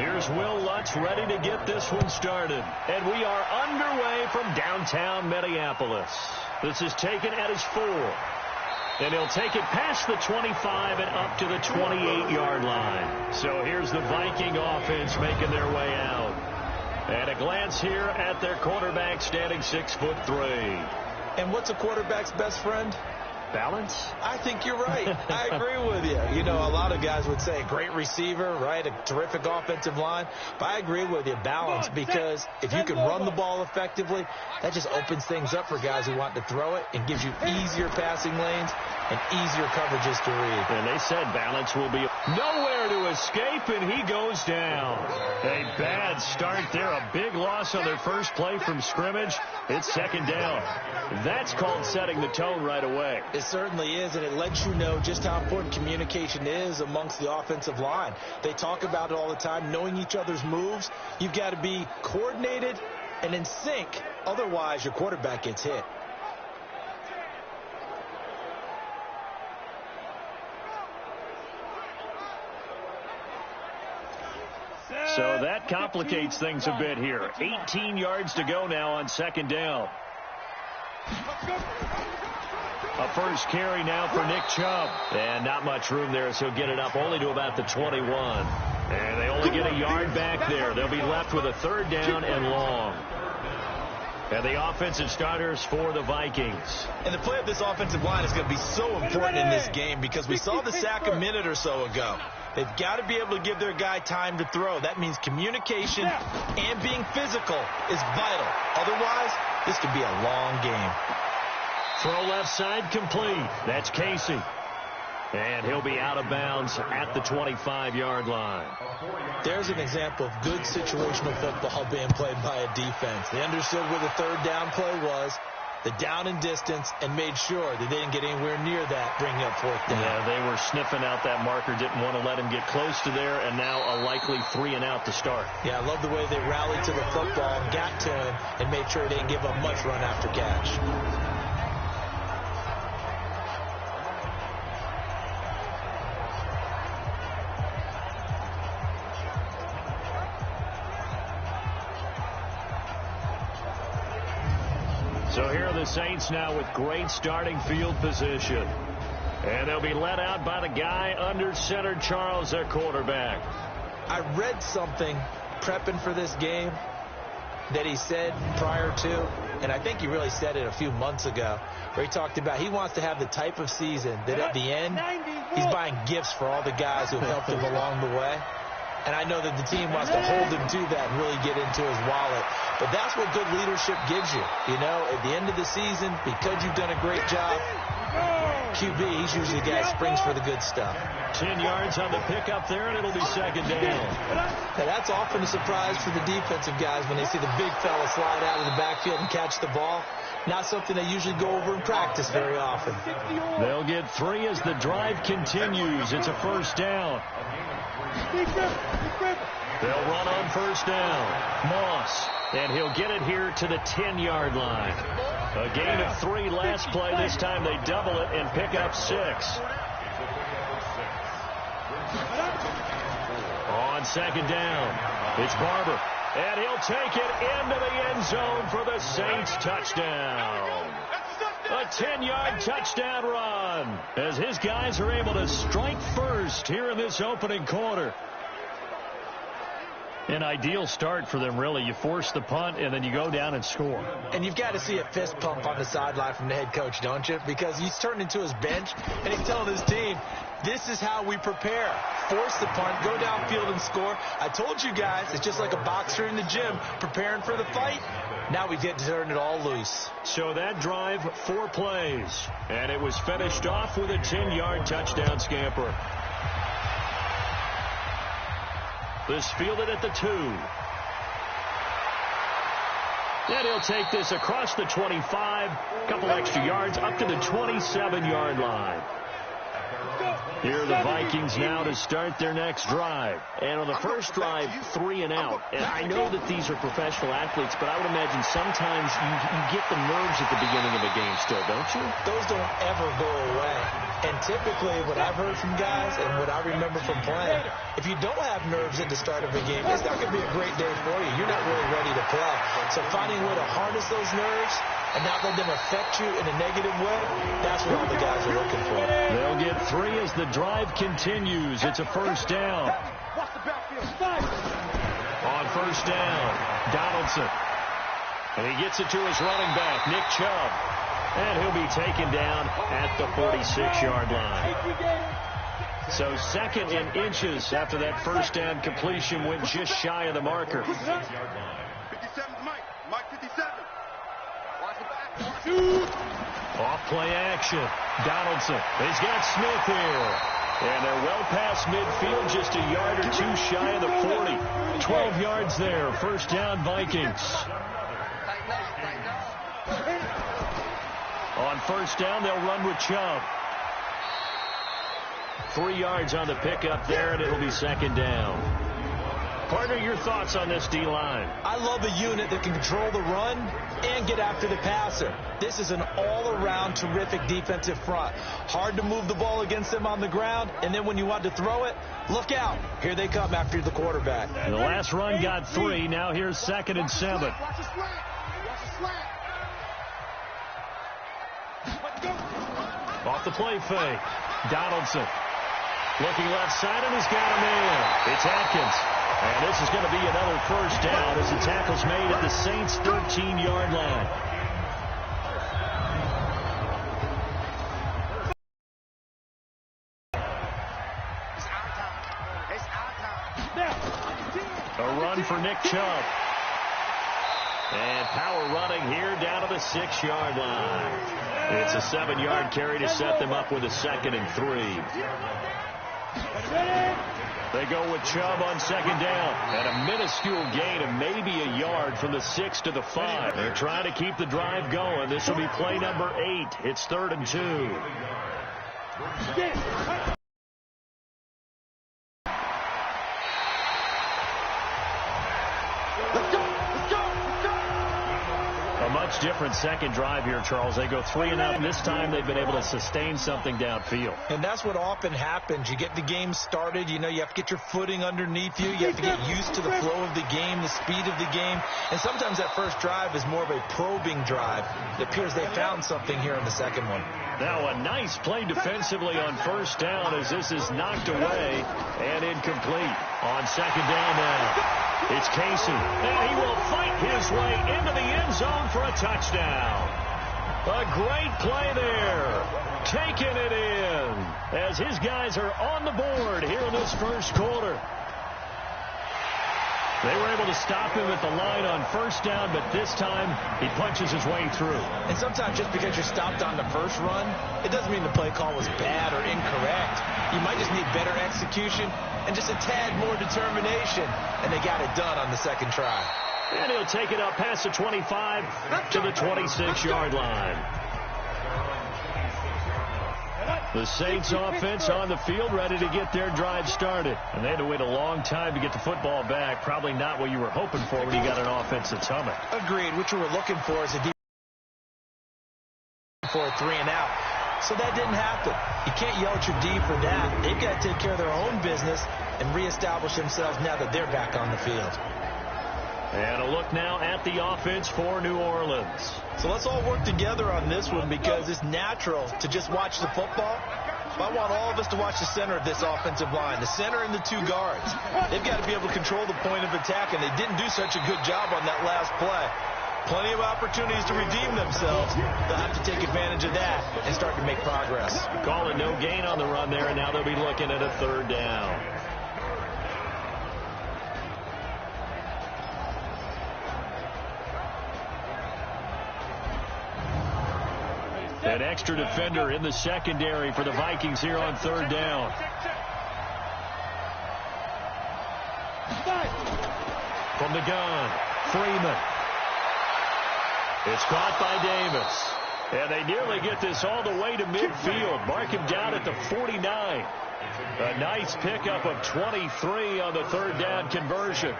Here's Will Lutz ready to get this one started. And we are underway from downtown Minneapolis. This is taken at his 4. And he'll take it past the 25 and up to the 28-yard line. So here's the Viking offense making their way out. And a glance here at their quarterback standing 6'3". And what's a quarterback's best friend? Balance? I think you're right. I agree with you. You know, a lot of guys would say great receiver, right? A terrific offensive line. But I agree with you, balance, because if you can run the ball effectively, that just opens things up for guys who want to throw it and gives you easier passing lanes and easier coverages to read. And they said balance will be nowhere to escape, and he goes down. A bad start there. A big loss on their first play from scrimmage. It's second down. That's called setting the tone right away. It certainly is, and it lets you know just how important communication is amongst the offensive line. They talk about it all the time, knowing each other's moves. You've got to be coordinated and in sync. Otherwise, your quarterback gets hit. So that complicates things a bit here. 18 yards to go now on second down. A first carry now for Nick Chubb. And not much room there, so he'll get it up only to about the 21. And they only get a yard back there. They'll be left with a third down and long. And the offensive starters for the Vikings. And the play of this offensive line is going to be so important in this game because we saw the sack a minute or so ago. They've got to be able to give their guy time to throw. That means communication and being physical is vital. Otherwise, this could be a long game. Throw left side complete. That's Casey. And he'll be out of bounds at the 25-yard line. There's an example of good situational football being played by a defense. They understood where the third down play was, the down and distance, and made sure that they didn't get anywhere near that, bringing up fourth down. Yeah, they were sniffing out that marker, didn't want to let him get close to there, and now a likely 3 and out to start. Yeah, I love the way they rallied to the football, got to him, and made sure they didn't give up much run after catch. So here are the Saints now with great starting field position. And they'll be led out by the guy under center, Charles, their quarterback. I read something prepping for this game that he said prior to, and I think he really said it a few months ago, where he talked about he wants to have the type of season that at the end, he's buying gifts for all the guys who helped him along the way. And I know that the team wants to hold him to that and really get into his wallet. But that's what good leadership gives you. You know, at the end of the season, because you've done a great job, QB, he's usually the guy that springs for the good stuff. 10 yards on the pickup there, and it'll be second down. Now, that's often a surprise for the defensive guys when they see the big fella slide out of the backfield and catch the ball. Not something they usually go over in practice very often. They'll get 3 as the drive continues. It's a first down. They'll run on first down. Moss, and he'll get it here to the 10-yard line. A gain of 3 last play. This time they double it and pick up 6. On second down, it's Barber. And he'll take it into the end zone for the Saints touchdown. A 10-yard touchdown run as his guys are able to strike first here in this opening quarter. An ideal start for them, really. You force the punt, and then you go down and score. And you've got to see a fist pump on the sideline from the head coach, don't you? Because he's turned into his bench, and he's telling his team, this is how we prepare. Force the punt, go downfield and score. I told you guys, it's just like a boxer in the gym preparing for the fight. Now we get to turn it all loose. So that drive, 4 plays. And it was finished off with a 10-yard touchdown scamper. This fielded at the 2. Then he'll take this across the 25. A couple extra yards up to the 27-yard line. Here are the Vikings now to start their next drive. And on the first drive, 3 and out. And I know that these are professional athletes, but I would imagine sometimes you get the nerves at the beginning of a game still, don't you? Those don't ever go away. And typically, what I've heard from guys and what I remember from playing, if you don't have nerves at the start of a game, it's not going to be a great day for you. You're not really ready to play. So finding a way to harness those nerves and not let them affect you in a negative way, that's what all the guys are looking for. They'll get 3 as the drive continues. It's a first down. On first down, Donaldson. And he gets it to his running back, Nick Chubb. And he'll be taken down at the 46-yard line. So second in inches after that first down completion went just shy of the marker. 57's Mike. Mike 57. Watch the back. Off play action. Donaldson. He's got Smith here. And they're well past midfield, just a yard or 2 shy of the 40. 12 yards there. First down, Vikings. On first down, they'll run with Chubb. 3 yards on the pickup there, and it'll be second down. Partner, your thoughts on this D-line? I love a unit that can control the run and get after the passer. This is an all-around terrific defensive front. Hard to move the ball against them on the ground, and then when you want to throw it, look out. Here they come after the quarterback. The last run got 3. Now here's 2nd and 7. Off the play fake. Donaldson. Looking left side, and he's got him in. It's Atkins. And this is going to be another first down as the tackle's made at the Saints' 13-yard line. A run for Nick Chubb. And power running here down to the 6-yard line. It's a 7-yard carry to set them up with a 2nd and 3. They go with Chubb on second down. And a minuscule gain of maybe a yard from the 6 to the 5. They're trying to keep the drive going. This will be play number 8. It's 3rd and 2. Much different second drive here, Charles. They go 3 and out. This time they've been able to sustain something downfield. And that's what often happens. You get the game started. You know, you have to get your footing underneath you. You have to get used to the flow of the game, the speed of the game. And sometimes that first drive is more of a probing drive. It appears they found something here in the second one. Now a nice play defensively on first down as this is knocked away and incomplete. On second down now, it's Casey. And he will fight his way into the end zone for a touchdown. A great play there. Taking it in as his guys are on the board here in this first quarter. They were able to stop him at the line on first down, but this time he punches his way through. And sometimes just because you're stopped on the first run, it doesn't mean the play call was bad or incorrect. You might just need better execution and just a tad more determination, and they got it done on the second try. And he'll take it up past the 25 to the 26-yard line. The Saints offense on the field ready to get their drive started. And they had to wait a long time to get the football back. Probably not what you were hoping for when you got an offense that's humming. Agreed. What you were looking for is a deep for a 3 and out. So that didn't happen. You can't yell at your D for that. They've got to take care of their own business and reestablish themselves now that they're back on the field. And a look now at the offense for New Orleans. So let's all work together on this one because it's natural to just watch the football. I want all of us to watch the center of this offensive line, the center and the 2 guards. They've got to be able to control the point of attack, and they didn't do such a good job on that last play. Plenty of opportunities to redeem themselves. They'll have to take advantage of that and start to make progress. Call it no gain on the run there, and now they'll be looking at a 3rd down. An extra defender in the secondary for the Vikings here on 3rd down. From the gun, Freeman. It's caught by Davis. And they nearly get this all the way to midfield. Mark him down at the 49. A nice pickup of 23 on the 3rd down conversion.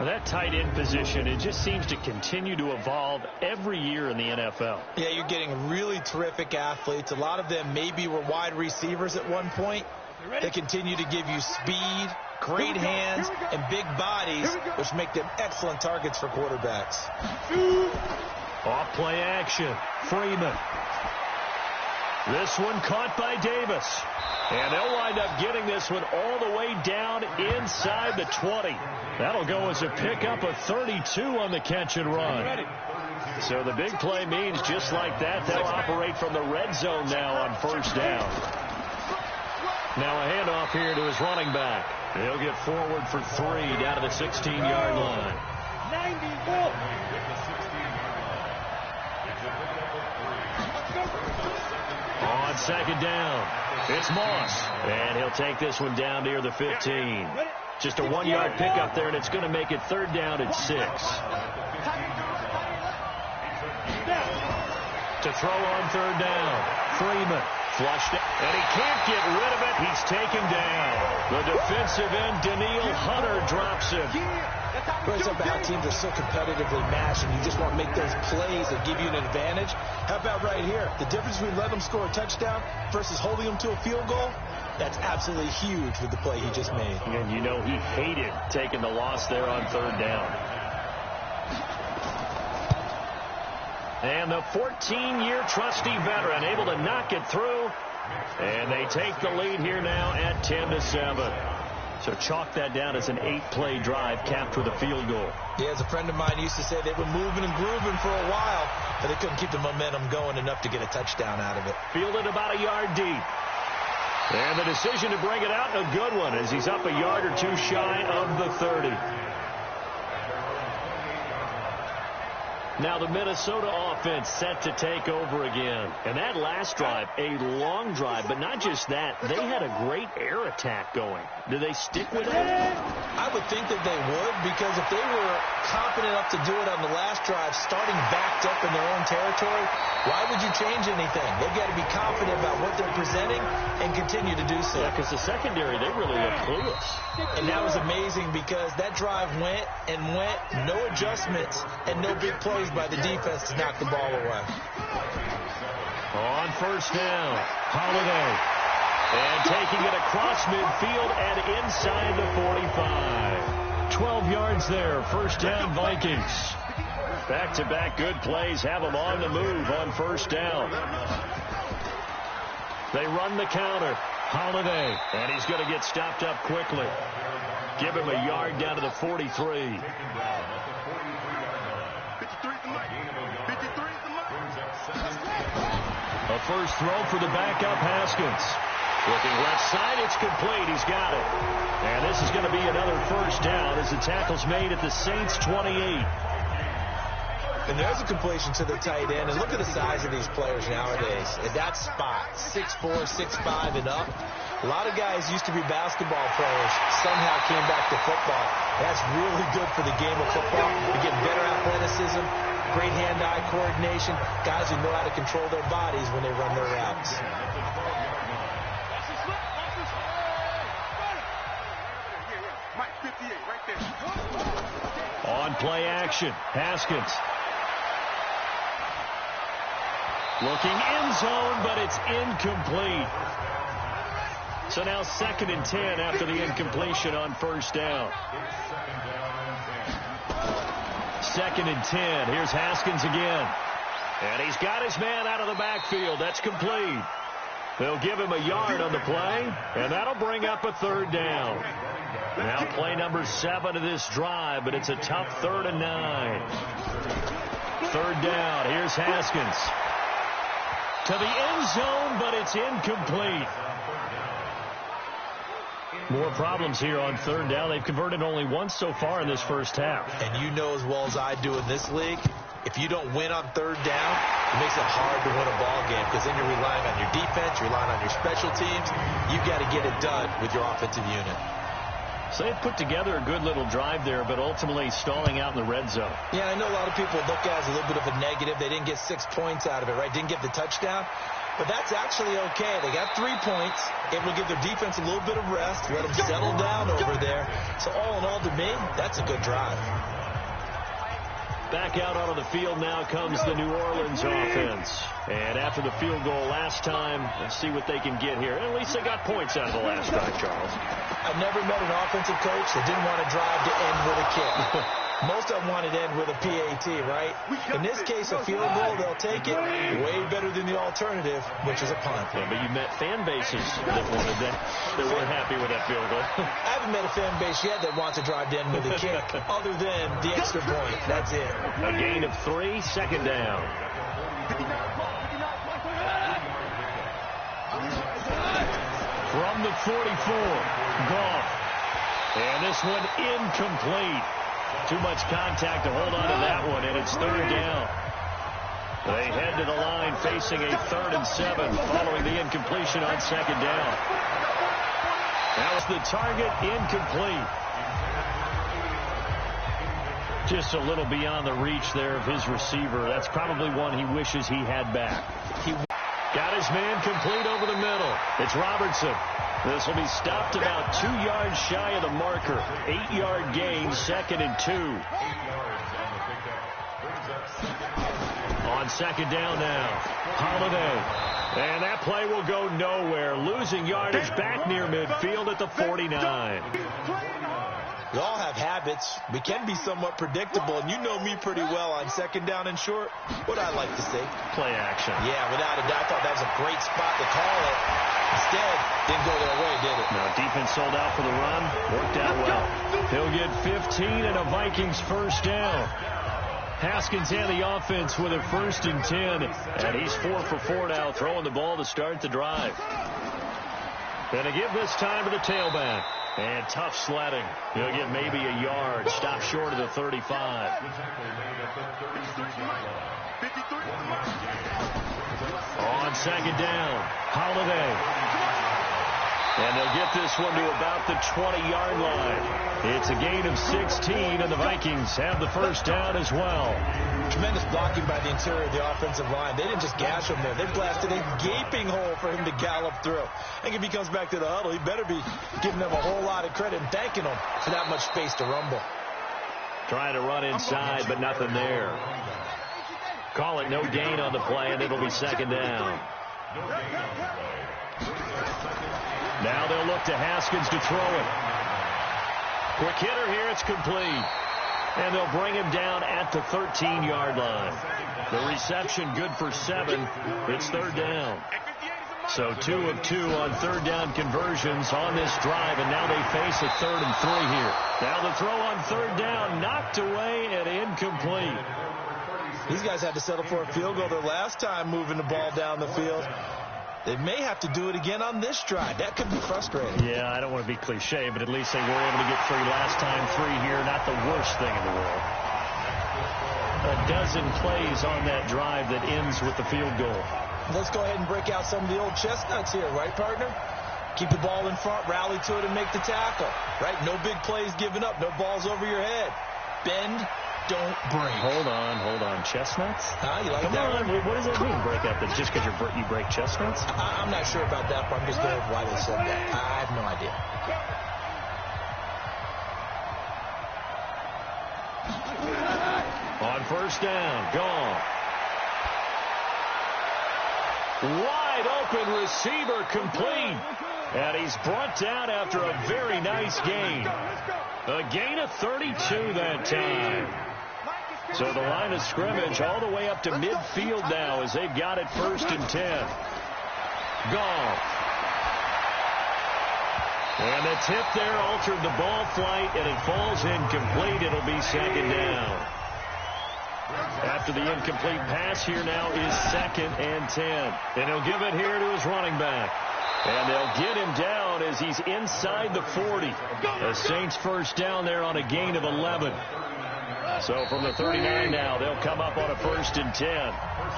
Well, that tight end position, it just seems to continue to evolve every year in the NFL. Yeah, you're getting really terrific athletes. A lot of them maybe were wide receivers at one point. They continue to give you speed, great hands, and big bodies, which make them excellent targets for quarterbacks. Off play action. Freeman. This one caught by Davis. And they'll wind up getting this one all the way down inside the 20. That'll go as a pickup of 32 on the catch and run. So the big play means just like that, they'll operate from the red zone now on first down. Now a handoff here to his running back. He'll get forward for 3 down to the 16-yard line. 94. On second down, it's Moss. And he'll take this one down near the 15. Just a 1-yard pickup there, and it's going to make it third down at 6. To throw on third down, Freeman. Flushed it, and he can't get rid of it. He's taken down. The defensive end, Daniil Hunter, drops him. Brings up how teams are so competitively matched, and you just want to make those plays that give you an advantage. How about right here? The difference between letting them score a touchdown versus holding them to a field goal, that's absolutely huge with the play he just made. And you know he hated taking the loss there on third down. And the 14-year trusty veteran able to knock it through. And they take the lead here now at 10-7. So chalk that down as an 8-play drive capped with a field goal. Yeah, as a friend of mine used to say, they were moving and grooving for a while, but they couldn't keep the momentum going enough to get a touchdown out of it. Fielded about a yard deep. And the decision to bring it out, a good one, as he's up a yard or two shy of the 30. Now the Minnesota offense set to take over again. And that last drive, a long drive, but not just that. They had a great air attack going. Do they stick with it? I would think that they would, because if they were confident enough to do it on the last drive, starting backed up in their own territory, why would you change anything? They've got to be confident about what they're presenting and continue to do so. Yeah, because the secondary, they really look clueless. And that was amazing because that drive went and went, no adjustments and no big plays by the defense to knock the ball away. On first down, Holiday. And taking it across midfield and inside the 45. 12 yards there, first down Vikings. Back-to-back good plays have them on the move on first down. They run the counter. Holiday, and he's going to get stopped up quickly. Give him a yard down to the 43. A first throw for the backup Haskins. Looking left side, it's complete. He's got it. And this is going to be another first down as the tackle's made at the Saints' 28. And there's a completion to the tight end. And look at the size of these players nowadays. At that spot, 6'4", 6'5", and up. A lot of guys used to be basketball players, somehow came back to football. That's really good for the game of football. You get better athleticism, great hand-eye coordination, guys who know how to control their bodies when they run their routes. On play action, Haskins. Looking end zone, but it's incomplete. So now 2nd and 10 after the incompletion on first down. 2nd and 10. Here's Haskins again. And he's got his man out of the backfield. That's complete. They'll give him a yard on the play, and that'll bring up a third down. Now play number 7 of this drive, but it's a tough 3rd and 9. Third down. Here's Haskins. To the end zone, but it's incomplete. More problems here on third down. They've converted only once so far in this first half. And you know as well as I do in this league, if you don't win on third down, it makes it hard to win a ball game because then you're relying on your defense, you're relying on your special teams. You've got to get it done with your offensive unit. So they've put together a good little drive there, but ultimately stalling out in the red zone. Yeah, I know a lot of people look at it as a little bit of a negative. They didn't get 6 points out of it, right? Didn't get the touchdown. but that's actually okay. They got 3 points. It will give their defense a little bit of rest, let them settle down over there. So all in all, to me, that's a good drive. Back out onto the field now comes the New Orleans offense. And after the field goal last time, let's see what they can get here. At least they got points out of the last drive, Charles. I've never met an offensive coach that didn't want to drive to end with a kick. Most of them wanted to end with a PAT, right? In this case, a field goal, they'll take it. Way better than the alternative, which is a punt. Yeah, but you met fan bases that wanted that. They weren't happy with that field goal. I haven't met a fan base yet that wants to drive to end with a kick, other than the extra point. That's it. A gain of 3, second down. From the 44, Goff. And this one incomplete. Too much contact to hold on to that one, and it's third down. They head to the line facing a 3rd and 7 following the incompletion on second down. That was the target, incomplete. Just a little beyond the reach there of his receiver. That's probably one he wishes he had back. He got his man complete over the middle. It's Robertson. This will be stopped about 2 yards shy of the marker. 8-yard gain, 2nd and 2. On second down now, Holiday. And that play will go nowhere. Losing yardage back near midfield at the 49. We all have habits. We can be somewhat predictable, and you know me pretty well on second down and short. What I like to see? Play action. Yeah, without a doubt. I thought that was a great spot to call it. Instead, didn't go their way, did it? No, defense sold out for the run. Worked out well. He'll get 15 and a Vikings first down. Haskins and the offense with a 1st and 10. And he's 4 for 4 now, throwing the ball to start the drive. Gonna give this time to the tailback. And tough sledding. He'll get maybe a yard. Stop short of the 35. On second down, Holiday. And they'll get this one to about the 20-yard line. It's a gain of 16, and the Vikings have the first down as well. Tremendous blocking by the interior of the offensive line. They didn't just gash him there. They blasted a gaping hole for him to gallop through. I think if he comes back to the huddle, he better be giving them a whole lot of credit and thanking them for that much space to rumble. Trying to run inside, but nothing there. Call it no gain on the play, and it'll be second down. Now they'll look to Haskins to throw it. Quick hitter here, it's complete. And they'll bring him down at the 13-yard line. The reception good for 7. It's third down. So 2 of 2 on third down conversions on this drive, and now they face a 3rd and 3 here. Now the throw on third down, knocked away and incomplete. These guys had to settle for a field goal their last time moving the ball down the field. They may have to do it again on this drive. That could be frustrating. Yeah, I don't want to be cliche, but at least they were able to get 3 last time. 3 here, not the worst thing in the world. A dozen plays on that drive that ends with the field goal. Let's go ahead and break out some of the old chestnuts here, right, partner? Keep the ball in front, rally to it, and make the tackle, right? No big plays given up, no balls over your head. Bend, don't break. Hold on. Chestnuts? You like Come that on, one? what does that mean, break up? That just because you break chestnuts? I'm not sure about that, but I'm just going with why they said that. I have no idea. On first down, gone. Wide open receiver complete. And he's brought down after a very nice gain. A gain of 32 that time. So the line of scrimmage all the way up to midfield now as they've got it 1st and 10. Goff. And the tip there altered the ball flight, and it falls incomplete. It'll be second down. After the incomplete pass, here now is 2nd and 10. And he'll give it here to his running back. And they'll get him down as he's inside the 40. The Saints first down there on a gain of 11. So from the 39 now, they'll come up on a 1st and 10.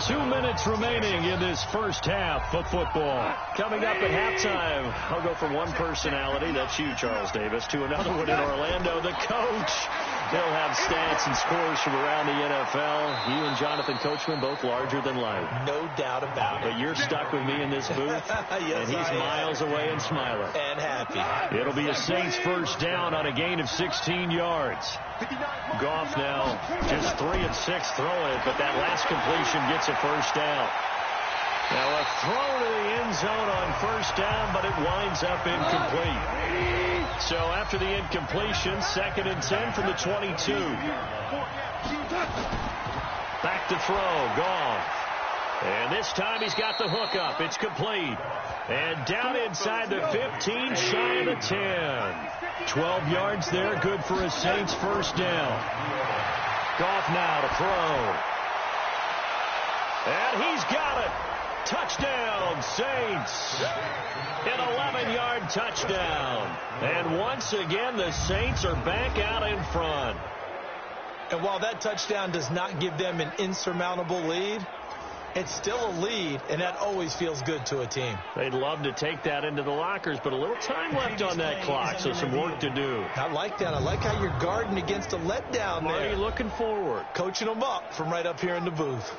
2 minutes remaining in this first half of football. Coming up at halftime, I'll go from one personality, that's you, Charles Davis, to another one in Orlando, the coach. He'll have stats and scores from around the NFL. You and Jonathan Coachman both larger than life. No doubt about it. But you're stuck with me in this booth, yes, and he's miles away and smiling. And happy. It'll be a Saints first down on a gain of 16 yards. Goff now just 3 of 6 throwing it, but that last completion gets a first down. Now a throw to the end zone on first down, but it winds up incomplete. So after the incompletion, 2nd and 10 from the 22. Back to throw, Goff. And this time he's got the hook up. It's complete. And down inside the 15, shy of the 10. 12 yards there, good for a Saints first down. Goff now to throw. And he's got it. Touchdown, Saints. An 11-yard touchdown. And once again, the Saints are back out in front. And while that touchdown does not give them an insurmountable lead, it's still a lead, and that always feels good to a team. They'd love to take that into the lockers, but a little time left on that clock, so some work to do. I like that. I like how you're guarding against a letdown there. Marty looking forward. Coaching them up from right up here in the booth.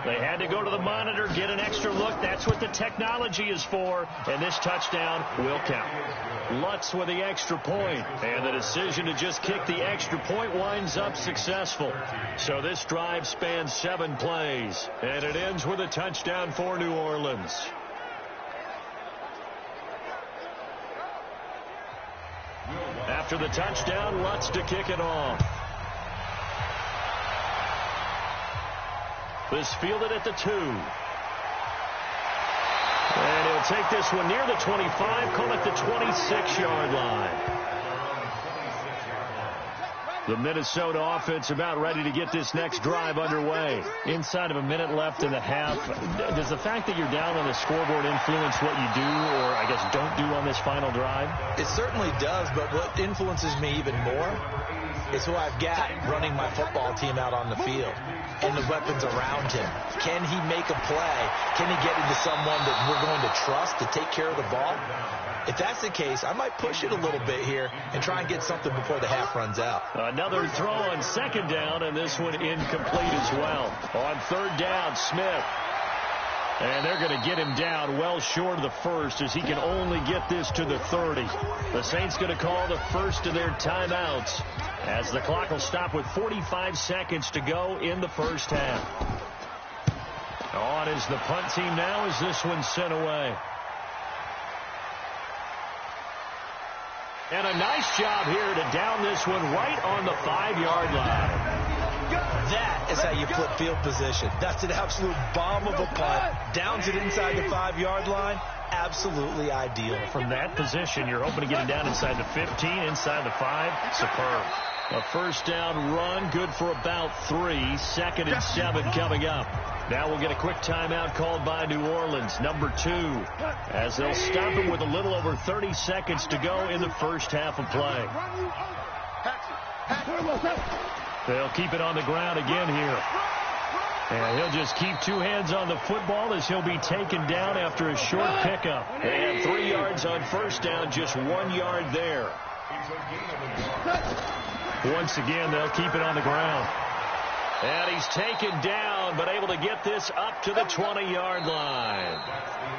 They had to go to the monitor, get an extra look. That's what the technology is for. And this touchdown will count. Lutz with the extra point. And the decision to just kick the extra point winds up successful. So this drive spans 7 plays. And it ends with a touchdown for New Orleans. After the touchdown, Lutz to kick it off. This fielded at the 2. And he'll take this one near the 25, call it the 26-yard line. The Minnesota offense about ready to get this next drive underway. Inside of a minute left in the half. Does the fact that you're down on the scoreboard influence what you do, or I guess don't do on this final drive? It certainly does, but what influences me even more is who I've got running my football team out on the field and the weapons around him. Can he make a play? Can he get into someone that we're going to trust to take care of the ball? If that's the case, I might push it a little bit here and try and get something before the half runs out. Another throw on 2nd down, and this one incomplete as well. On 3rd down, Smith. And they're going to get him down well short of the first as he can only get this to the 30. The Saints going to call the first of their timeouts as the clock will stop with 45 seconds to go in the first half. On is the punt team now as this one's sent away. And a nice job here to down this one right on the 5-yard line. That is how you flip field position. That's an absolute bomb of a punt. Downs it inside the 5-yard line. Absolutely ideal. From that position, you're hoping to get it down inside the 15, inside the 5. Superb. A first down run, good for about 3. 2nd and 7 coming up. Now we'll get a quick timeout called by New Orleans, number 2, as they'll stop it with a little over 30 seconds to go in the first half of play. They'll keep it on the ground again here. And he'll just keep 2 hands on the football as he'll be taken down after a short pickup. They had 3 yards on first down, just 1 yard there. Once again, they'll keep it on the ground. And he's taken down, but able to get this up to the 20-yard line.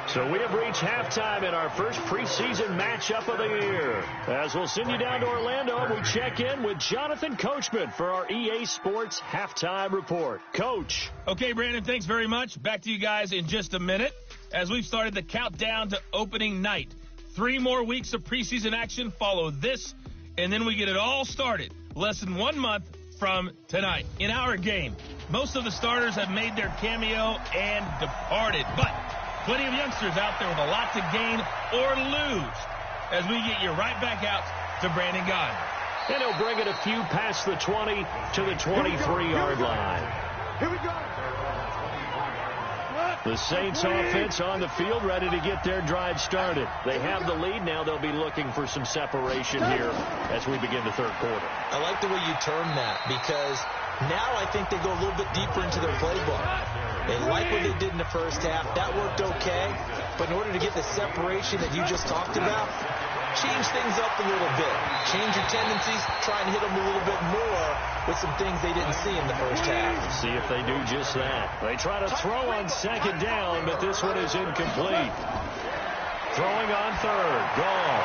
So we have reached halftime in our first preseason matchup of the year. As we'll send you down to Orlando, we check in with Jonathan Coachman for our EA Sports Halftime Report. Coach. Okay, Brandon, thanks very much. Back to you guys in just a minute as we've started the countdown to opening night. 3 more weeks of preseason action follow this, and then we get it all started. Less than 1 month from tonight. In our game, most of the starters have made their cameo and departed, but plenty of youngsters out there with a lot to gain or lose as we get you right back out to Brandon Gaudin. And he'll bring it a few past the 20 to the 23-yard line. Here we go. The Saints offense on the field, ready to get their drive started. They have the lead. Now they'll be looking for some separation here as we begin the third quarter. I like the way you term that, because now I think they go a little bit deeper into their playbook. They like what they did in the first half. That worked okay. But in order to get the separation that you just talked about, change things up a little bit. Change your tendencies. Try and hit them a little bit more with some things they didn't see in the first half. See if they do just that. They try to throw on second down, but this one is incomplete. Throwing on third. Gone.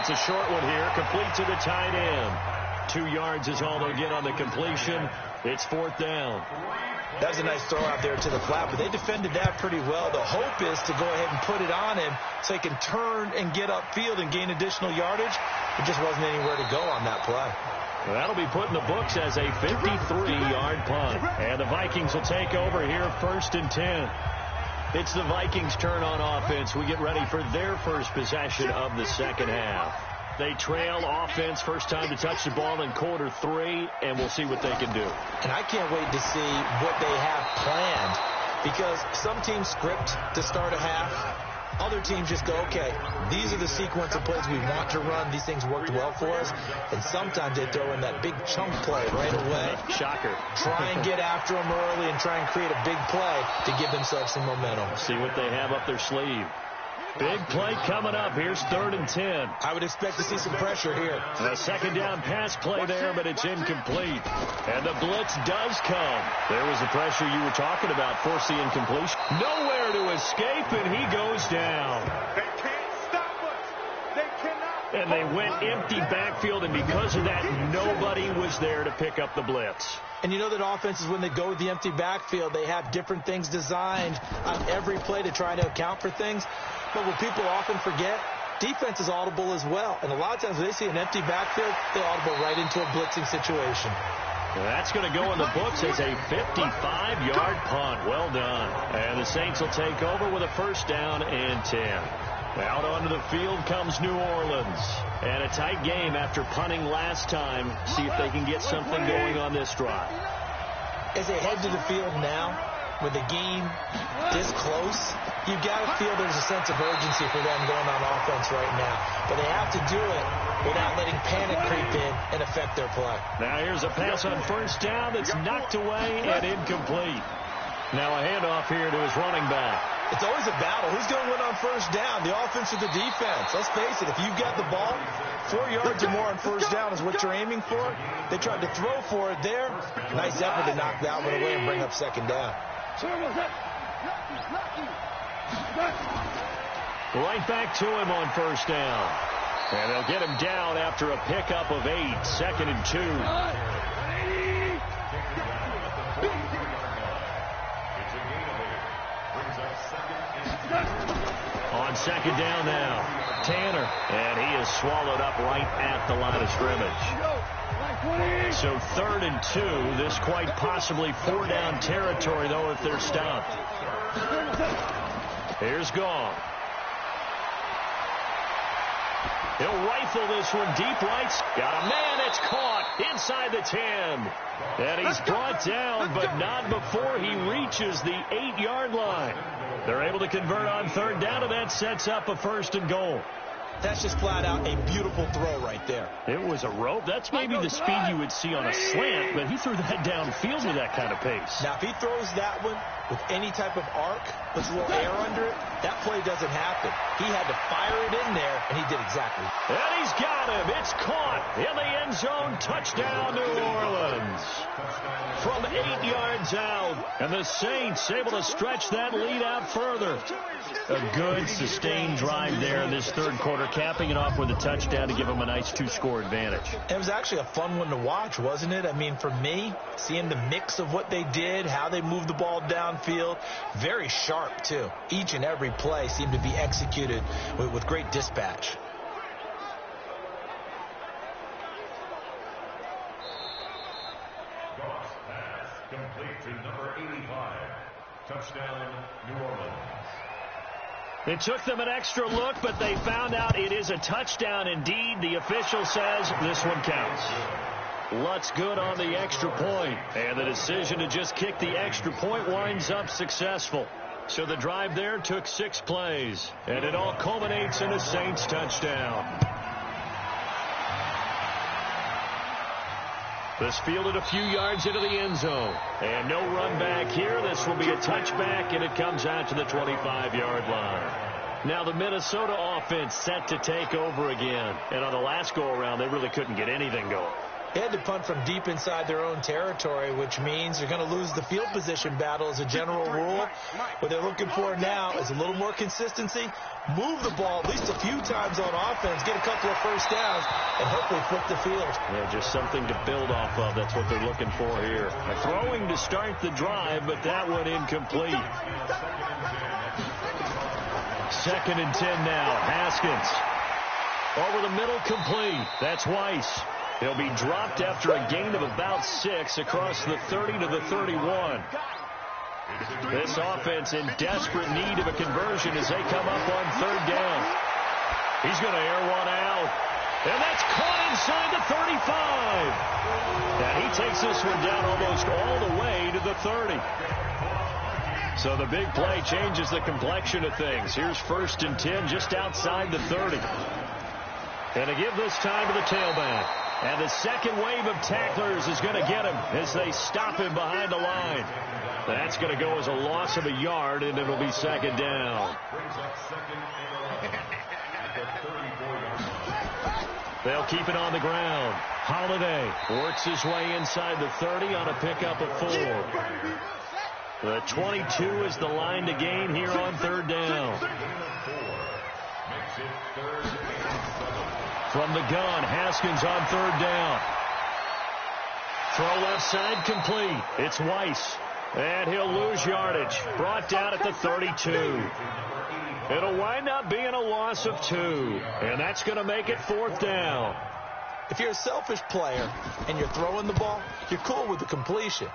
It's a short one here. Complete to the tight end. 2 yards is all they'll get on the completion. It's fourth down. That was a nice throw out there to the flat, but they defended that pretty well. The hope is to go ahead and put it on him so he can turn and get upfield and gain additional yardage. It just wasn't anywhere to go on that play. Well, that'll be put in the books as a 53-yard punt. And the Vikings will take over here, 1st and 10. It's the Vikings' turn on offense. We get ready for their first possession of the second half. They trail offense, first time to touch the ball in quarter 3, and we'll see what they can do. And I can't wait to see what they have planned, because some teams script to start a half. Other teams just go, okay, these are the sequence of plays we want to run. These things worked well for us. And sometimes they throw in that big chunk play right away. Shocker. Try and get after them early and try and create a big play to give themselves some momentum. See what they have up their sleeve. Big play coming up. Here's 3rd and 10. I would expect to see some pressure here. A second down pass play there, but it's incomplete. And the blitz does come. There was the pressure you were talking about, force the incompletion. Nowhere to escape, and he goes down. They can't stop us. They cannot. And they went empty backfield, and because of that, nobody was there to pick up the blitz. And you know that offenses, when they go with the empty backfield, they have different things designed on every play to try to account for things. But what people often forget, defense is audible as well. And a lot of times when they see an empty backfield, they audible right into a blitzing situation. Well, that's going to go in the books as a 55-yard punt. Well done. And the Saints will take over with a 1st down and 10. Out onto the field comes New Orleans. And a tight game after punting last time. See if they can get something going on this drive. As they head to the field now, with the game this close, you've got to feel there's a sense of urgency for them going on offense right now. But they have to do it without letting panic creep in and affect their play. Now here's a pass on 1st down that's knocked away and incomplete. Now a handoff here to his running back. It's always a battle. Who's going to win on 1st down, the offense or the defense? Let's face it, if you've got the ball, 4 yards or more on 1st down is what you're aiming for. They tried to throw for it there. Nice effort to knock that one away and bring up 2nd down. Right back to him on 1st down. And they'll get him down after a pickup of 8, 2nd and 2. On 2nd down now, Tanner. And he is swallowed up right at the line of scrimmage. So 3rd and 2. This quite possibly 4-down territory, though, if they're stopped. Here's Gong. He'll rifle this one deep right. Got a man. It's caught inside the 10. And he's brought down, but not before he reaches the 8-yard line. They're able to convert on 3rd down, and that sets up a 1st and goal. That's just flat out a beautiful throw right there. It was a rope. That's maybe the speed you would see on a slant, but he threw that downfield with that kind of pace. Now, if he throws that one with any type of arc, puts a little air under it, that play doesn't happen. He had to fire it in there, and he did exactly. And he's got him. It's caught in the end zone. Touchdown, New Orleans. From 8 yards out, and the Saints able to stretch that lead out further. A good, sustained drive there in this 3rd quarter, capping it off with a touchdown to give them a nice 2-score advantage. It was actually a fun one to watch, wasn't it? I mean, for me, seeing the mix of what they did, how they moved the ball downfield, very sharp, too. Each and every play seemed to be executed with great dispatch. Complete to number 85. Touchdown, New Orleans. It took them an extra look, but they found out it is a touchdown indeed. The official says this one counts. Lutz good on the extra point. And the decision to just kick the extra point winds up successful. So the drive there took 6 plays. And it all culminates in a Saints touchdown. This fielded a few yards into the end zone. And no run back here. This will be a touchback, and it comes out to the 25-yard line. Now the Minnesota offense set to take over again. And on the last go-around, they really couldn't get anything going. They had to punt from deep inside their own territory, which means they're going to lose the field position battle as a general rule. What they're looking for now is a little more consistency, move the ball at least a few times on offense, get a couple of first downs, and hopefully flip the field. Yeah, just something to build off of. That's what they're looking for here. Throwing to start the drive, but that one incomplete. 2nd and 10 now. Haskins. Over the middle, complete. That's Weiss. He'll be dropped after a gain of about 6 across the 30 to the 31. This offense in desperate need of a conversion as they come up on 3rd down. He's going to air one out. And that's caught inside the 35. And he takes this one down almost all the way to the 30. So the big play changes the complexion of things. Here's 1st and 10 just outside the 30. And to give this time to the tailback. And the second wave of tacklers is going to get him as they stop him behind the line. That's going to go as a loss of a yard, and it'll be 2nd down. They'll keep it on the ground. Holiday works his way inside the 30 on a pickup of 4. The 22 is the line to gain here on 3rd down. From the gun, Haskins on 3rd down. Throw left side complete. It's Weiss. And he'll lose yardage. Brought down at the 32. It'll wind up being a loss of 2. And that's going to make it 4th down. If you're a selfish player and you're throwing the ball, you're cool with the completion.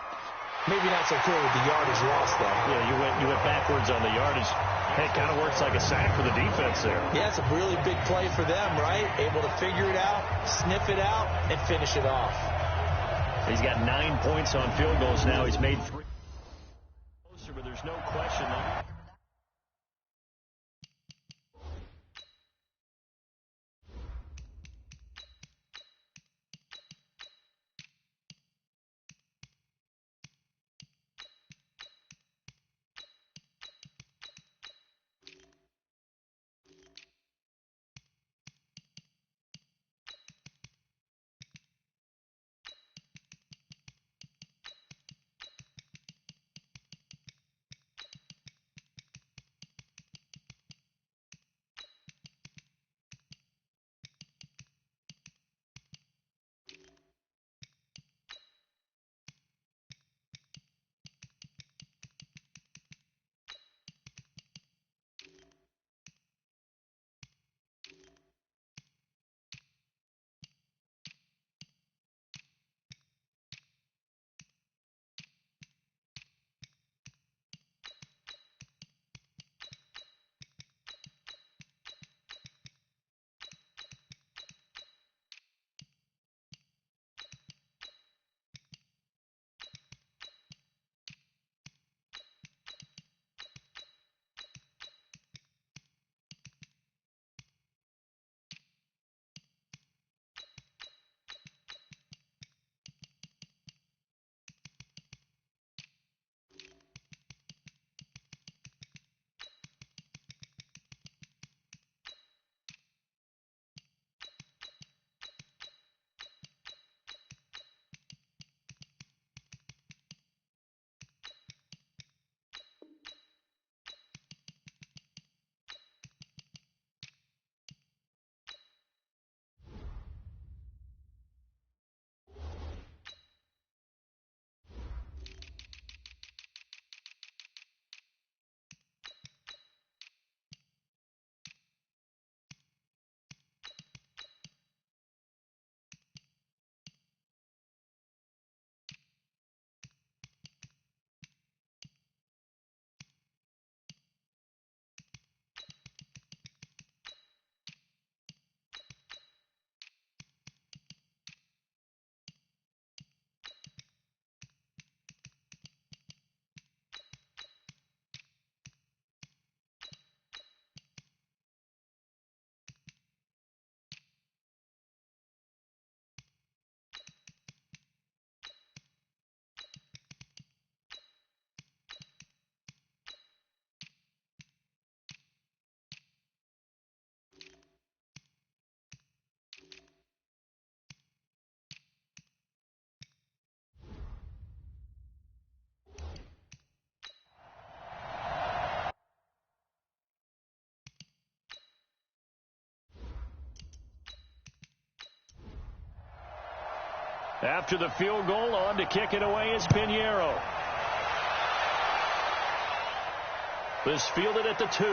Maybe not so cool with the yardage loss, though. Yeah, you went backwards on the yardage. Hey, it kind of works like a sack for the defense there. Yeah, it's a really big play for them, right? Able to figure it out, sniff it out, and finish it off. He's got 9 points on field goals now. He's made 3. Closer, but there's no question that. After the field goal, on to kick it away is Pinheiro. This fielded at the 2.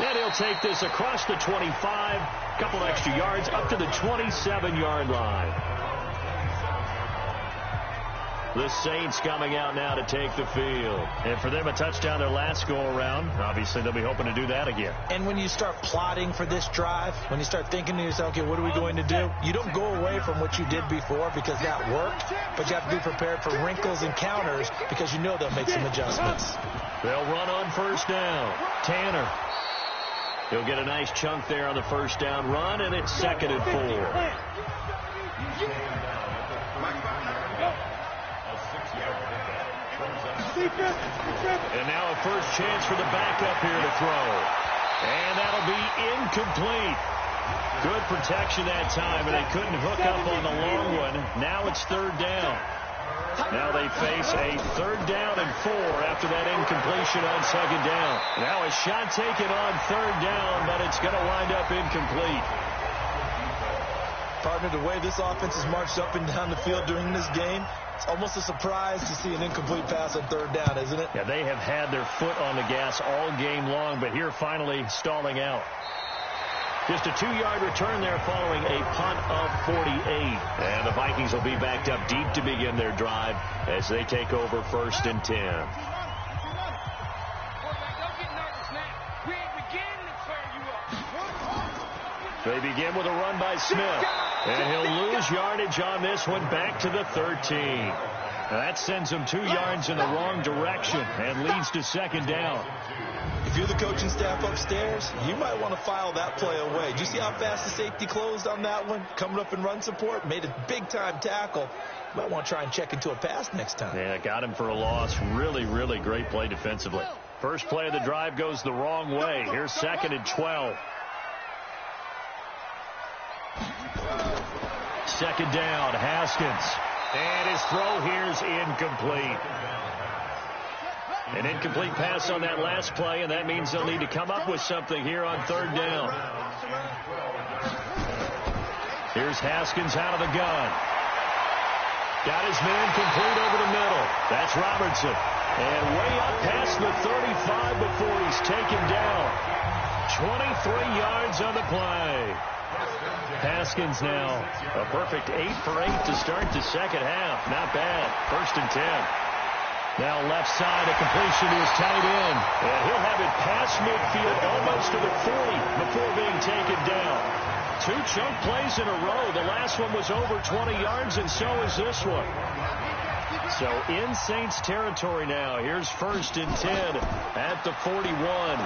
And he'll take this across the 25, couple extra yards up to the 27-yard line. The Saints coming out now to take the field. And for them, a touchdown their last go-around. Obviously, they'll be hoping to do that again. And when you start plotting for this drive, when you start thinking to yourself, okay, what are we going to do? You don't go away from what you did before because that worked, but you have to be prepared for wrinkles and counters because you know they'll make some adjustments. They'll run on first down. Tanner. He'll get a nice chunk there on the first down run, and it's 2nd and 4. And now a first chance for the backup here to throw. And that'll be incomplete. Good protection that time, and they couldn't hook up on the long one. Now it's 3rd down. Now they face a 3rd down and 4 after that incompletion on 2nd down. Now a shot taken on 3rd down, but it's going to wind up incomplete. Partner, the way this offense has marched up and down the field during this game, it's almost a surprise to see an incomplete pass on 3rd down, isn't it? Yeah, they have had their foot on the gas all game long, but here finally stalling out. Just a 2-yard return there following a punt of 48. And the Vikings will be backed up deep to begin their drive as they take over 1st and 10. They begin with a run by Smith. And he'll lose yardage on this one back to the 13. That sends him 2 yards in the wrong direction and leads to 2nd down. If you're the coaching staff upstairs, you might want to file that play away. Do you see how fast the safety closed on that one? Coming up in run support, made a big-time tackle. You might want to try and check into a pass next time. Yeah, got him for a loss. Really, really great play defensively. First play of the drive goes the wrong way. Here's 2nd and 12. 2nd down, Haskins. And his throw here's incomplete. An incomplete pass on that last play, and that means they'll need to come up with something here on 3rd down. Here's Haskins out of the gun. Got his man complete over the middle. That's Robertson. And way up past the 35 before he's taken down. 23 yards on the play. Haskins now a perfect 8 for 8 to start the 2nd half. Not bad. 1st and 10. Now left side, a completion to his tight end. And he'll have it past midfield almost to the 40 before being taken down. 2 chunk plays in a row. The last one was over 20 yards, and so is this one. So in Saints territory now. Here's 1st and 10 at the 41.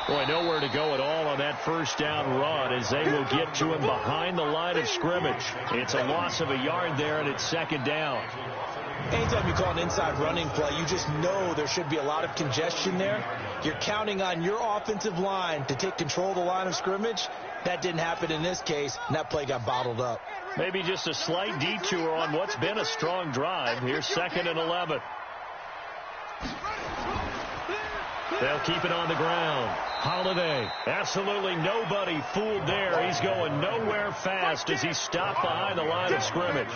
Boy, nowhere to go at all on that first down run as they will get to him behind the line of scrimmage. It's a loss of a yard there, and it's 2nd down. Anytime you call an inside running play, you just know there should be a lot of congestion there. You're counting on your offensive line to take control of the line of scrimmage. That didn't happen in this case, and that play got bottled up. Maybe just a slight detour on what's been a strong drive. Here's 2nd and 11. They'll keep it on the ground. Holiday, absolutely nobody fooled there. He's going nowhere fast as he's stopped behind the line of scrimmage.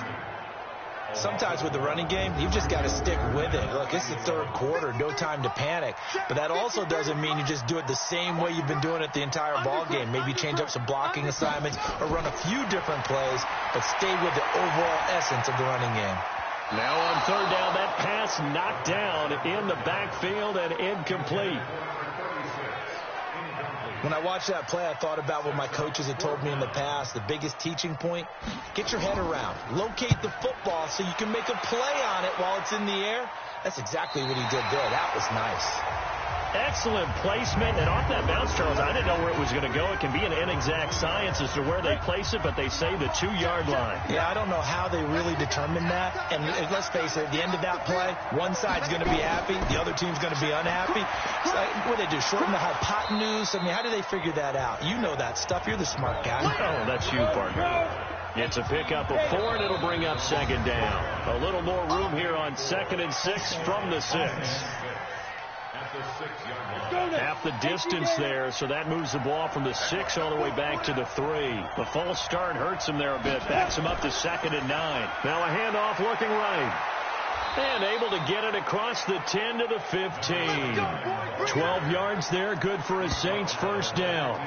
Sometimes with the running game, you've just got to stick with it. Look, it's the 3rd quarter, no time to panic. But that also doesn't mean you just do it the same way you've been doing it the entire ball game. Maybe change up some blocking assignments or run a few different plays, but stay with the overall essence of the running game. Now on 3rd down, that pass knocked down in the backfield and incomplete. When I watched that play, I thought about what my coaches had told me in the past. The biggest teaching point, get your head around. Locate the football so you can make a play on it while it's in the air. That's exactly what he did there. That was nice. Excellent placement, and off that bounce, Charles, I didn't know where it was going to go. It can be an inexact science as to where they place it, but they say the 2-yard line. Yeah, I don't know how they really determined that. And let's face it, at the end of that play, one side's going to be happy, the other team's going to be unhappy. So, what do they do, shorten the hypotenuse? I mean, how do they figure that out? You know that stuff. You're the smart guy. Oh, that's you, partner. It's a pickup of 4, and it'll bring up 2nd down. A little more room here on 2nd and 6 from the 6. the 6-yard line. Half the distance there, so that moves the ball from the 6 all the way back to the 3. The false start hurts him there a bit, backs him up to 2nd and 9. Now a handoff looking right. And able to get it across the 10 to the 15. 12 yards there, good for a Saints first down.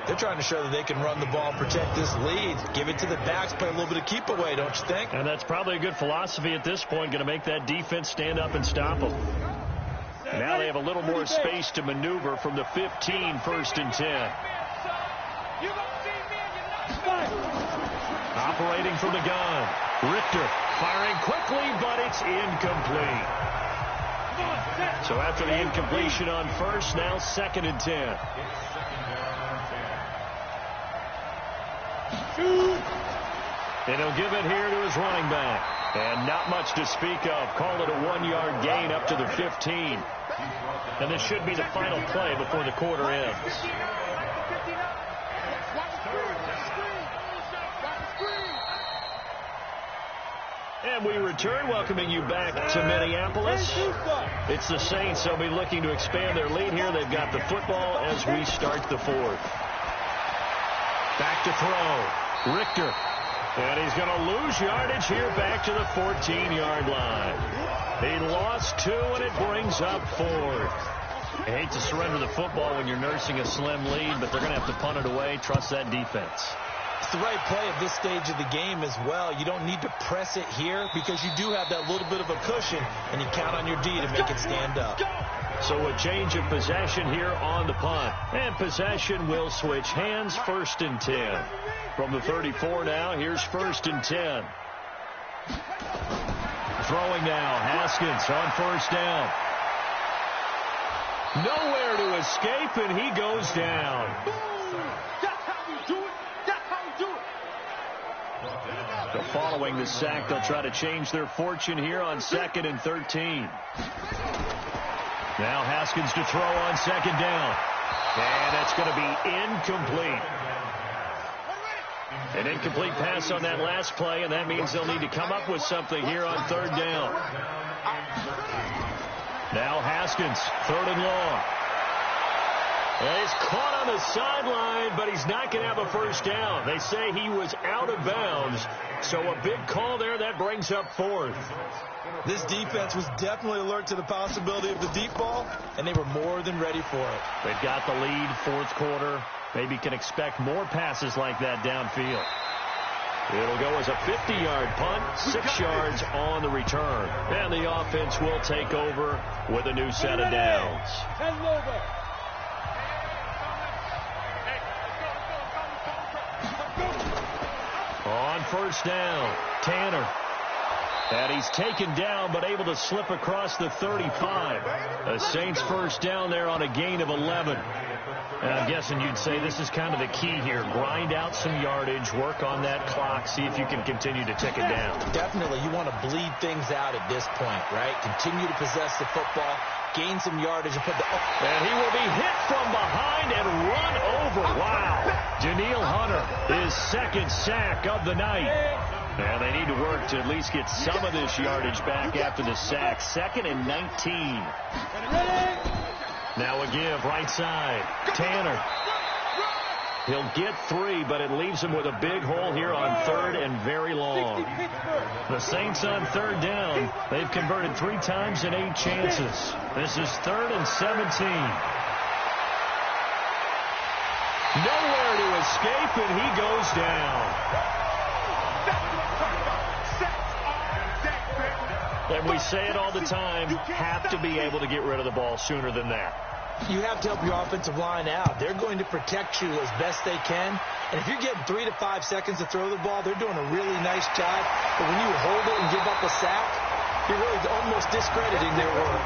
They're trying to show that they can run the ball, protect this lead. Give it to the backs, play a little bit of keep away, don't you think? And that's probably a good philosophy at this point, going to make that defense stand up and stop them. And now they have a little more space to maneuver from the 15, 1st and 10. Operating from the gun. Richter firing quickly, but it's incomplete. So after the incompletion on first, now 2nd and 10. And he'll give it here to his running back. And not much to speak of. Call it a 1-yard gain up to the 15. And this should be the final play before the quarter ends. And we return, welcoming you back to Minneapolis. It's the Saints. They'll be looking to expand their lead here. They've got the football as we start the 4th. Back to throw. Richter. And he's going to lose yardage here back to the 14-yard line. He lost 2, and it brings up 4th. I hate to surrender the football when you're nursing a slim lead, but they're going to have to punt it away. Trust that defense. It's the right play at this stage of the game as well. You don't need to press it here because you do have that little bit of a cushion, and you count on your D to make it stand up. So a change of possession here on the punt. And possession will switch hands, 1st and 10. From the 34 now, here's 1st and 10. Throwing now, Haskins on 1st down. Nowhere to escape, and he goes down. So following the sack, they'll try to change their fortune here on 2nd and 13. Now Haskins to throw on 2nd down. And that's going to be incomplete. An incomplete pass on that last play, and that means they'll need to come up with something here on 3rd down. Now Haskins, 3rd and long. And he's caught on the sideline, but he's not going to have a first down. They say he was out of bounds, so a big call there. That brings up 4th. This defense was definitely alert to the possibility of the deep ball, and they were more than ready for it. They've got the lead, 4th quarter. Maybe can expect more passes like that downfield. It'll go as a 50-yard punt, 6 yards on the return. And the offense will take over with a new set of downs. On 1st down, Tanner. And he's taken down, but able to slip across the 35. The Saints first down there on a gain of 11. And I'm guessing you'd say this is kind of the key here. Grind out some yardage, work on that clock, see if you can continue to tick it down. Definitely. You want to bleed things out at this point, right? Continue to possess the football, gain some yardage, and put the... And he will be hit from behind and run over. Wow. Daniil Hunter, his 2nd sack of the night. And they need to work to at least get some of this yardage back after the sack. 2nd and 19. Now a give, right side. Tanner. He'll get 3, but it leaves him with a big hole here on 3rd and very long. The Saints on 3rd down. They've converted 3 times in 8 chances. This is 3rd and 17. Nowhere to escape, and he goes down. And we say it all the time, have to be able to get rid of the ball sooner than that. You have to help your offensive line out. They're going to protect you as best they can. And if you're getting 3 to 5 seconds to throw the ball, they're doing a really nice job. But when you hold it and give up a sack, you're really almost discrediting their work.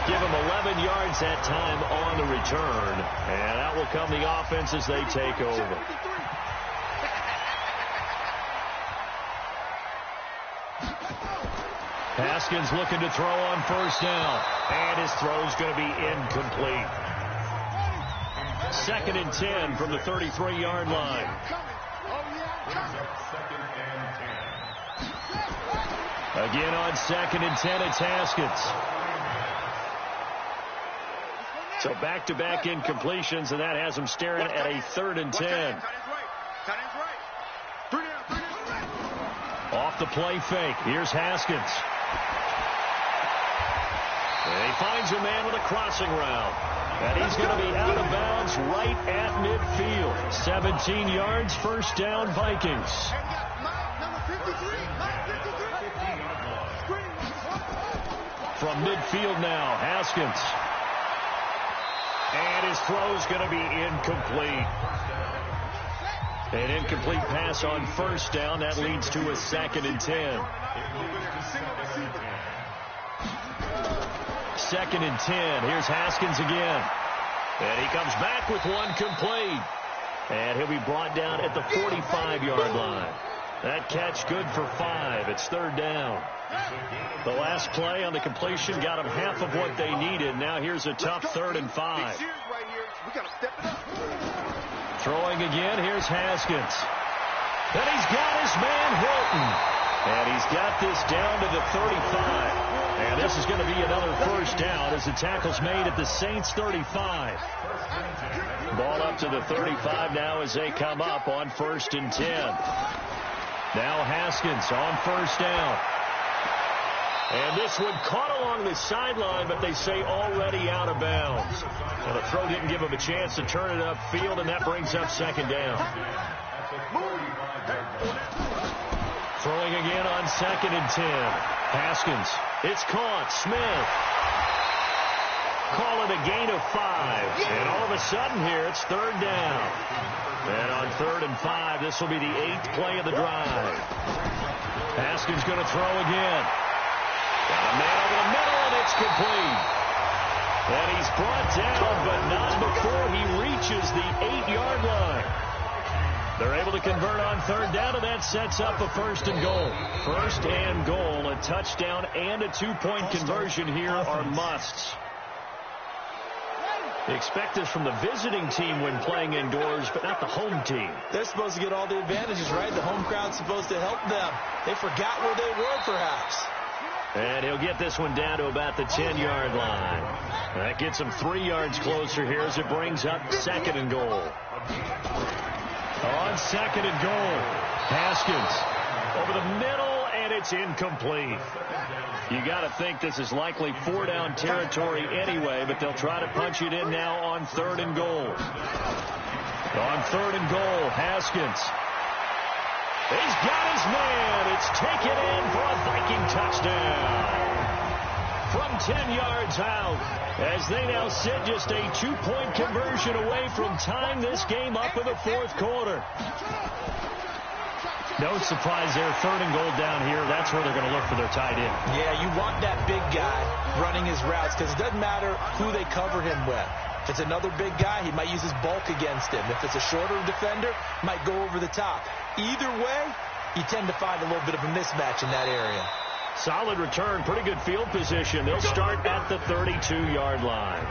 Give them 11 yards that time on the return. And out will come the offense as they take over. Haskins looking to throw on 1st down. And his throw's going to be incomplete. 2nd and 10 from the 33-yard line. Again on 2nd and 10, it's Haskins. So back-to-back incompletions, and that has them staring at a 3rd and 10. Off the play fake. Here's Haskins. And he finds a man with a crossing route. And he's going to be out of bounds right at midfield. 17 yards, first down, Vikings. From midfield now, Haskins. And his throw's going to be incomplete. An incomplete pass on first down. That leads to a 2nd and 10. 2nd and 10. Here's Haskins again. And he comes back with one complete. And he'll be brought down at the 45-yard line. That catch good for 5. It's 3rd down. The last play on the completion got them half of what they needed. Now here's a tough 3rd and 5. Throwing again, here's Haskins. And he's got his man Hilton. And he's got this down to the 35. And this is going to be another first down as the tackle's made at the Saints 35. Ball up to the 35 now as they come up on 1st and 10. Now Haskins on first down. And this one caught along the sideline, but they say already out of bounds. And the throw didn't give him a chance to turn it upfield, and that brings up 2nd down. Throwing again on 2nd and 10. Haskins. It's caught. Smith. Call it a gain of 5. And all of a sudden here, it's 3rd down. And on 3rd and 5, this will be the 8th play of the drive. Haskins going to throw again. Got a man over the middle, and it's complete. And he's brought down, but not before he reaches the 8-yard line. They're able to convert on 3rd down, and that sets up a 1st and goal. 1st and goal, a touchdown and a 2-point conversion here are musts. They expect this from the visiting team when playing indoors, but not the home team. They're supposed to get all the advantages, right? The home crowd's supposed to help them. They forgot where they were, perhaps. And he'll get this one down to about the 10-yard line. That gets him 3 yards closer here as it brings up 2nd and goal. On 2nd and goal, Haskins over the middle, and it's incomplete. You got to think this is likely 4-down territory anyway, but they'll try to punch it in now on 3rd and goal. On 3rd and goal, Haskins. He's got his man. It's taken in for a Viking touchdown. From 10 yards out, as they now sit just a 2-point conversion away from tying this game up in the 4th quarter. No surprise there, 3rd and goal down here. That's where they're going to look for their tight end. Yeah, you want that big guy running his routes because it doesn't matter who they cover him with. If it's another big guy, he might use his bulk against him. If it's a shorter defender, might go over the top. Either way, you tend to find a little bit of a mismatch in that area. Solid return, pretty good field position. They'll start at the 32-yard line.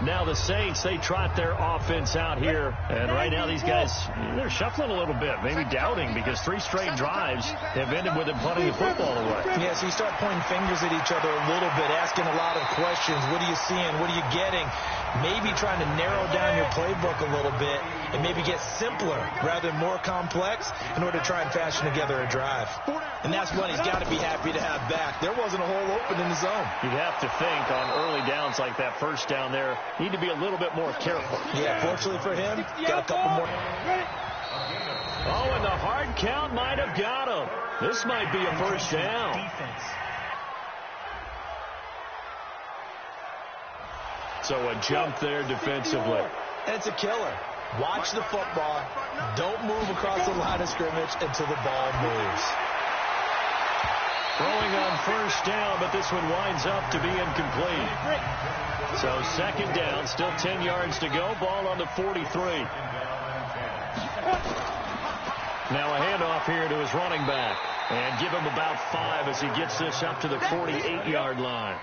Now the Saints, they trot their offense out here. And right now these guys, they're shuffling a little bit, maybe doubting, because 3 straight drives have ended with them punting the football away. Yeah, so you start pointing fingers at each other a little bit, asking a lot of questions. What are you seeing? What are you getting? Maybe trying to narrow down your playbook a little bit and maybe get simpler rather than more complex in order to try and fashion together a drive. And that's what he's got to be happy to have back. There wasn't a hole open in the zone. You'd have to think on early downs like that first down there, need to be a little bit more careful. Yeah, fortunately for him, got a couple more. Oh, and the hard count might have got him. This might be a first down. So a jump there defensively. And it's a killer. Watch the football. Don't move across the line of scrimmage until the ball moves. Throwing on first down, but this one winds up to be incomplete. So 2nd down, still 10 yards to go. Ball on the 43. Now a handoff here to his running back. And give him about 5 as he gets this up to the 48-yard line.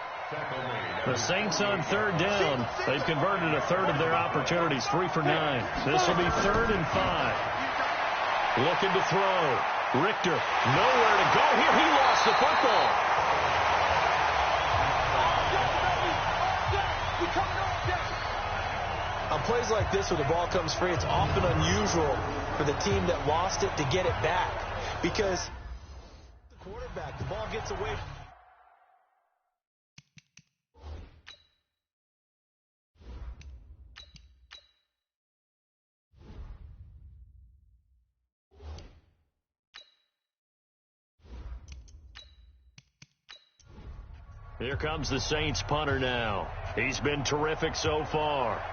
The Saints on 3rd down. They've converted a 1/3 of their opportunities, 3 for 9. This will be 3rd and 5. Looking to throw. Richter, nowhere to go here. He lost the football. plays like this where the ball comes free, it's often unusual for the team that lost it to get it back because the quarterback, the ball gets away. Here comes the Saints punter now. He's been terrific so far.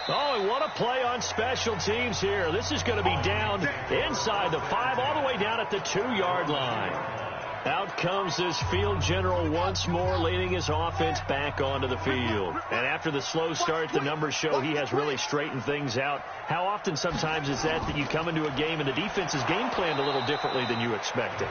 Oh, and what a play on special teams here. This is going to be down inside the 5, all the way down at the 2-yard line. Out comes this field general once more, leading his offense back onto the field. And after the slow start, the numbers show he has really straightened things out. How often sometimes is that you come into a game and the defense is game planned a little differently than you expected?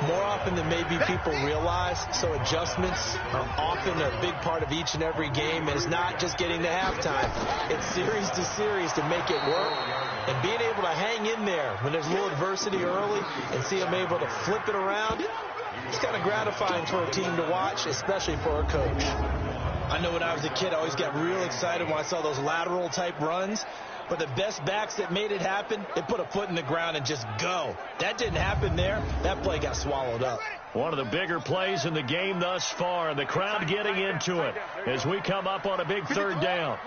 More often than maybe people realize, so adjustments are often a big part of each and every game, and it's not just getting to halftime. It's series to series to make it work, and being able to hang in there when there's a little adversity early and see them able to flip it around, it's kind of gratifying for a team to watch, especially for a coach. I know when I was a kid, I always got real excited when I saw those lateral type runs. But the best backs that made it happen, they put a foot in the ground and just go. That didn't happen there. That play got swallowed up. One of the bigger plays in the game thus far. The crowd getting into it as we come up on a big 3rd down.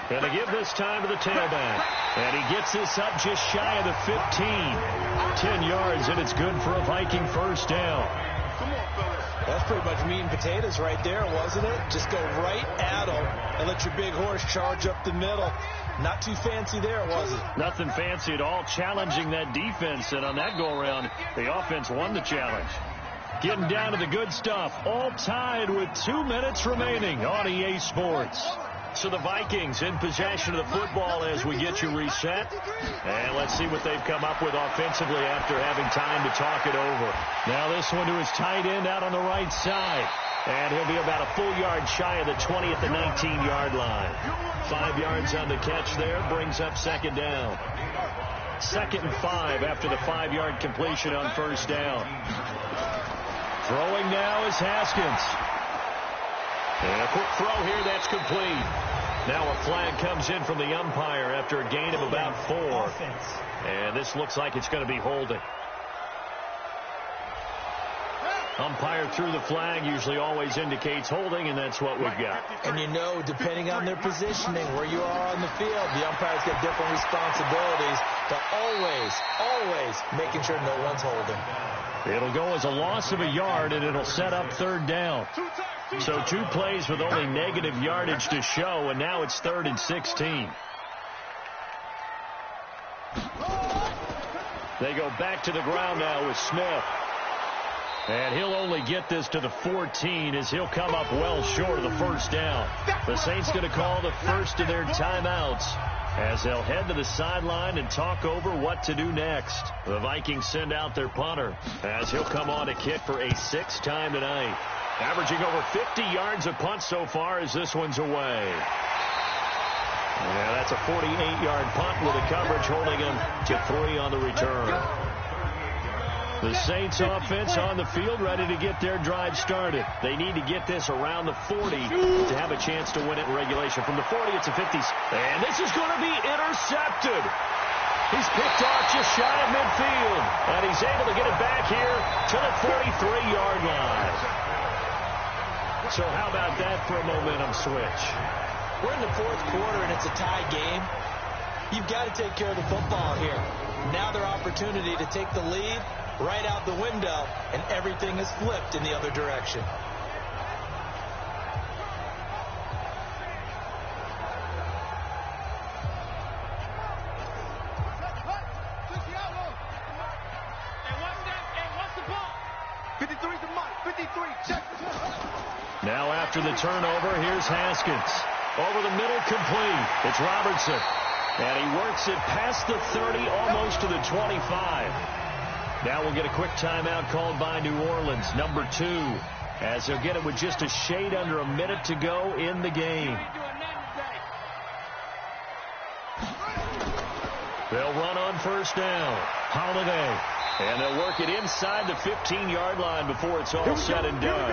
Going to give this time to the tailback. And he gets this up just shy of the 15. 10 yards, and it's good for a Viking 1st down. That's pretty much meat and potatoes right there, wasn't it? Just go right at them and let your big horse charge up the middle. Not too fancy there, was it? Nothing fancy at all, challenging that defense. And on that go-around, the offense won the challenge. Getting down to the good stuff. All tied with 2 minutes remaining on EA Sports. So the Vikings in possession of the football as we get you reset. And let's see what they've come up with offensively after having time to talk it over. Now this one to his tight end out on the right side. And he'll be about a full yard shy of the 20 at the 19-yard line. 5 yards on the catch there, brings up 2nd down. 2nd and 5 after the 5-yard completion on 1st down. Throwing now is Haskins. And a quick throw here, that's complete. Now a flag comes in from the umpire after a gain of about 4. And this looks like it's going to be holding. Umpire threw the flag, usually always indicates holding, and that's what we've got. And you know, depending on their positioning, where you are on the field, the umpires get different responsibilities, but always making sure no one's holding. It'll go as a loss of a yard, and it'll set up 3rd down. So 2 plays with only negative yardage to show, and now it's 3rd and 16. They go back to the ground now with Smith. And he'll only get this to the 14 as he'll come up well short of the 1st down. The Saints going to call the first of their timeouts as they'll head to the sideline and talk over what to do next. The Vikings send out their punter as he'll come on to kick for a 6th time tonight. Averaging over 50 yards a punt so far as this one's away. Yeah, that's a 48-yard punt with the coverage holding him to 3 on the return. The Saints offense on the field ready to get their drive started. They need to get this around the 40 to have a chance to win it in regulation. From the 40, it's a 50s. And this is going to be intercepted. He's picked off just shy of midfield. And he's able to get it back here to the 43-yard line. So how about that for a momentum switch? We're in the 4th quarter, and it's a tie game. You've got to take care of the football here. Now their opportunity to take the lead right out the window, and everything is flipped in the other direction. Now after the turnover, here's Haskins. Over the middle, complete. It's Robertson. And he works it past the 30, almost to the 25. Now we'll get a quick timeout called by New Orleans, number 2, as they'll get it with just a shade under a minute to go in the game. They'll run on 1st down. Holiday And they'll work it inside the 15-yard line before it's all said and done.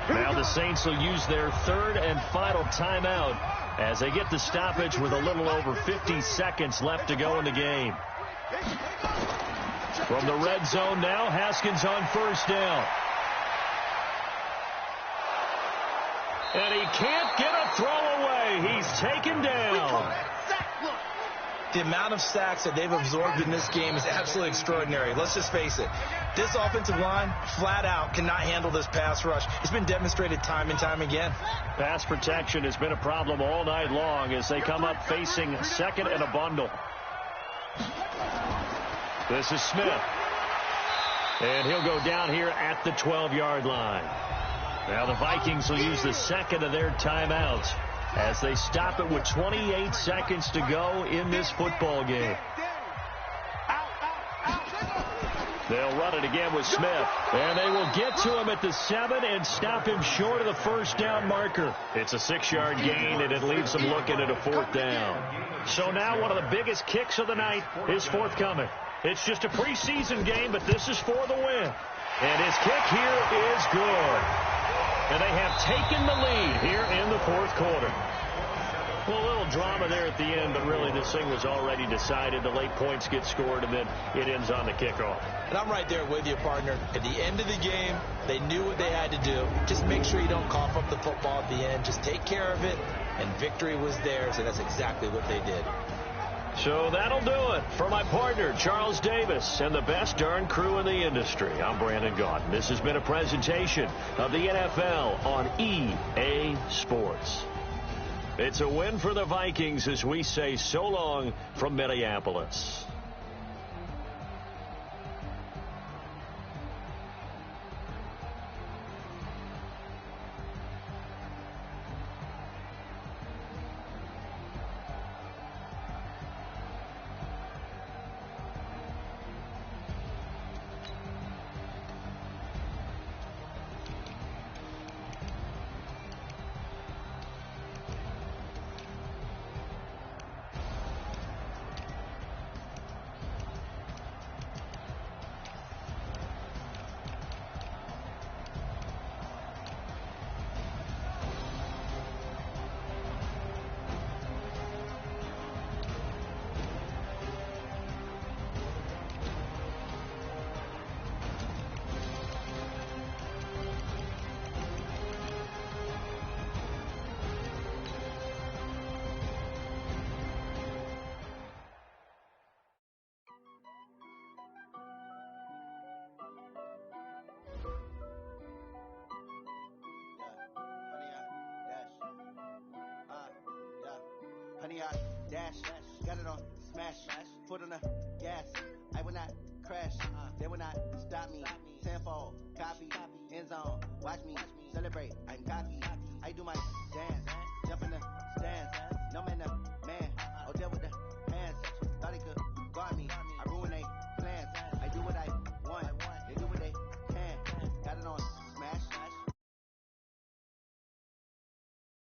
Now the Saints will use their third and final timeout as they get the stoppage with a little over 50 seconds left to go in the game. From the red zone now, Haskins on first down. And he can't get a throw away. He's taken down. The amount of sacks that they've absorbed in this game is absolutely extraordinary. Let's just face it. This offensive line, flat out, cannot handle this pass rush. It's been demonstrated time and time again. Pass protection has been a problem all night long as they come up facing second and a bundle. This is Smith. And he'll go down here at the 12-yard line. Now the Vikings will use the second of their timeouts as they stop it with 28 seconds to go in this football game. They'll run it again with Smith. And they will get to him at the 7 and stop him short of the first down marker. It's a 6-yard gain, and it leaves them looking at a 4th down. So now one of the biggest kicks of the night is forthcoming. It's just a preseason game, but this is for the win. And his kick here is good. And they have taken the lead here in the 4th quarter. Well, a little drama there at the end, but really this thing was already decided. The late points get scored, and then it ends on the kickoff. And I'm right there with you, partner. At the end of the game, they knew what they had to do. Just make sure you don't cough up the football at the end. Just take care of it, and victory was theirs, and that's exactly what they did. So that'll do it for my partner, Charles Davis, and the best darn crew in the industry. I'm Brandon Gaudin. This has been a presentation of the NFL on EA Sports. It's a win for the Vikings as we say so long from Minneapolis. Honey, I dash, got it on smash, foot on the gas. I will not crash, they will not stop me. Tenfold, copy, end zone, watch me celebrate. I'm cocky, I do my dance, jump in the